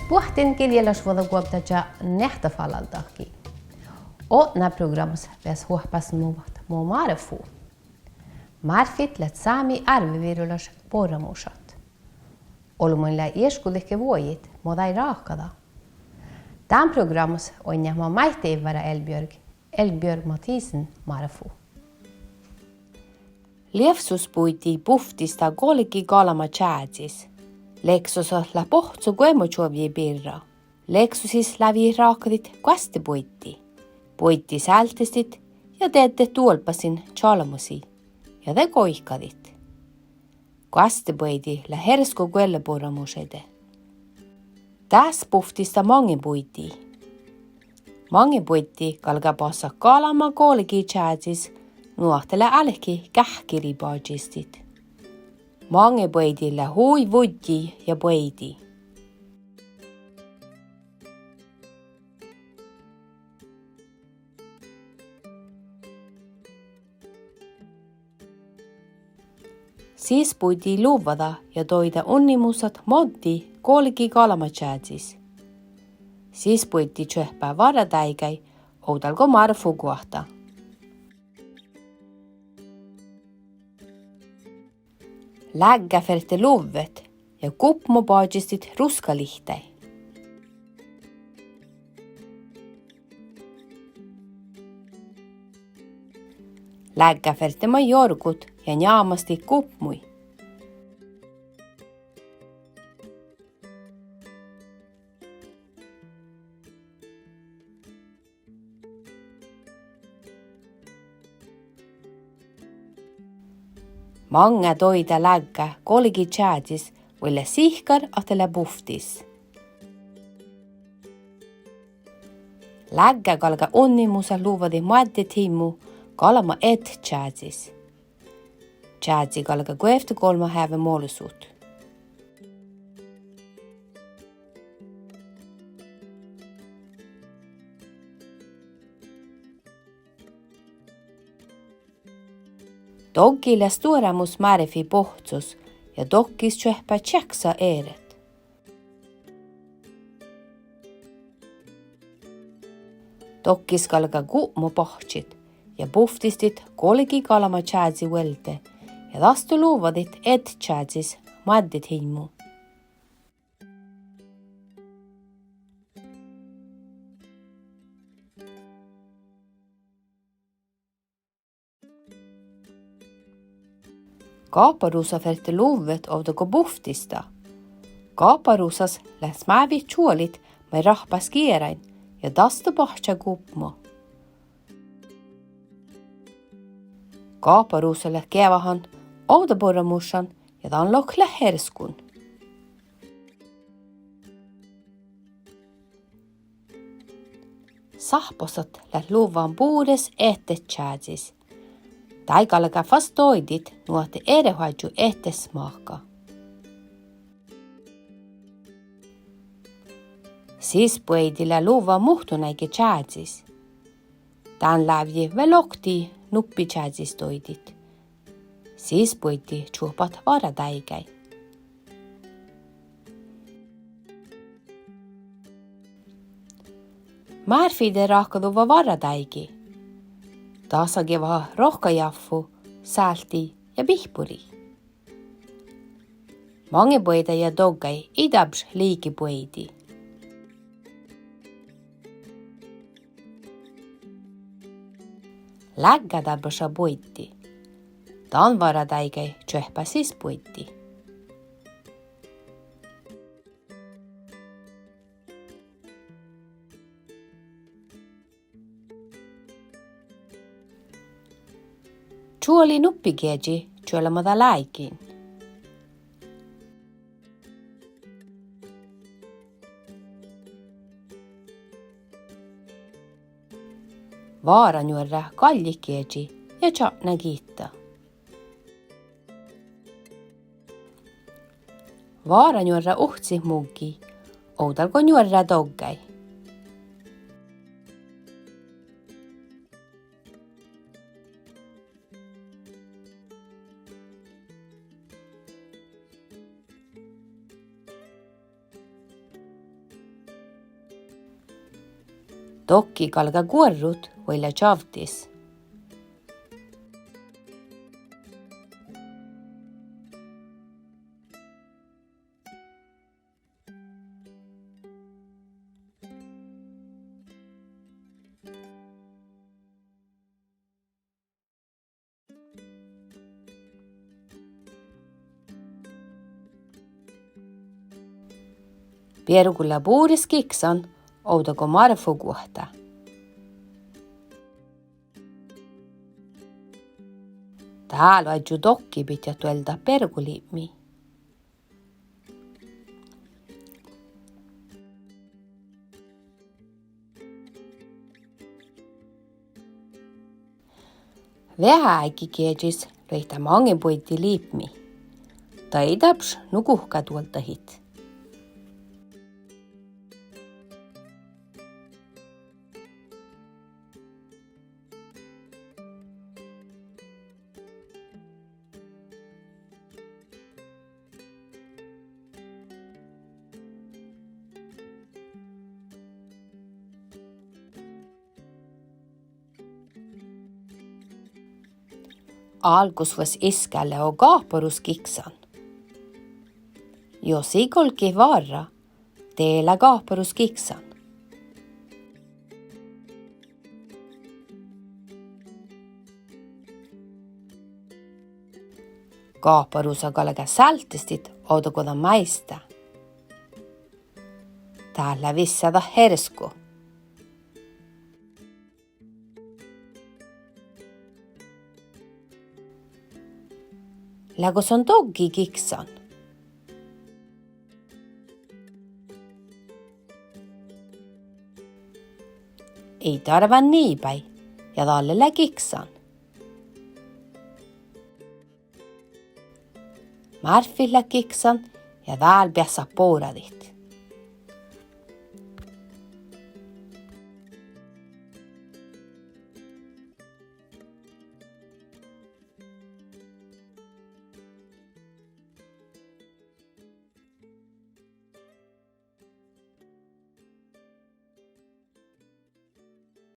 Spuhtin kirjelas voida kuoptaja nehtafalaltakin. Otna programmas ves huopas muu maarefu. Marfit let saami arvivirulas porramusat. Olmuilla ieskulikke vuojit modai raakada. Tämän programmas on ja maitteivara Elbjörg Mathisen maarefu. Liefsuspuiti puhtista kolki kalama tjäätsis. Leksosa la pohtsu kuemotsuovie birra. Leksusis lävi raakadit kastepuitti. Puitti sältestit ja teette tuolpasin chalmusi. Ja te koihkadit. Kastepuiti la hersku kuellepurramusede. Täs puhtista mangipuiti. Mangipuiti kalga passa kalama kolki tjäätsis. Nuohtele älki kähkiripaajistit. Mange poidilla hui vutti ja poidi. Siis puiti luvada ja toida unnimusat moddi kolki kalamatsäätsis. Siis puiti tjöhpää varatäikäi oudalko marfu kohta. Lägga luvet ja kupmo paajistit ruskalihtai. Lägga majorkut ja njaamasti kupmui. Mange toida lägga kolgi tjäätis võille sihkar atele puhtis. Lägga kalga onnimusa luvadi maaddet himmu kalama et tjäätis. Tjäätsi kalga kueftu kolma häve moolusut. Doggille stuoremus määrifi pohtsus ja doggis tjöhpä tjeksa eeret. Doggis kalga kuumu pohtsit ja puhtistit kolgi kalama tjäätsi velte ja tastu luuvadit et tjäätsis maddit himmu. Kaaparuusa färte luvet ovdako puhtista. Kaaparuusas läs mävit tjuolit mai rahpas kierain ja tastu pahtsa kupmo. Kaaparuuselle kevahan oudaporramussan ja tan lokle herskun. Sahposat läht luvan puudes ette tjäätsis. Taikalga fastoidit nuote erehoidju ettesmaaka. Siis puidilla luva muhtunaiki tjäätsis. Tän lävji velokti nuppi tjäätsis toidit. Siis puidi tjuhpat varatäikäi. Märfide rahkaduva varatäiki. Taasagi vaha rohkajaffu, säälti ja pihpuri. Mange poida ja doggai idabs liiki poidi. Lägga dabasa poiti. Tan varatäigai tjöhpä siis poiti. Tuoli nuppikeji tuolemata läikin. Vaaranjuorra kallikeji ja tjatna kiitta. Vaaranjuorra uhtsi muggi, oudalko juorra doggai. Tokki kalga kuorrut võilla tšavtis. Pierugulla puuris kiksan oudago marfu kohta. Täällä adju tokki pitää tuelda perguliimi. Vähäiki kiedis löitä mangin poitti liipmi. Taidaps nukuhka tuolta hit. Algus võs iskälle o kaaporus kiksan. Jos ikolki varra, teellä kaaporus kiksan. Kaaporus aga sältistit oudokoda maista. Täällä vissada hersku. Lägos on doggi kiksan. Ei tarvan nii päi ja tallele kiksan. Märfillä kiksan ja tääl piässä pooradit.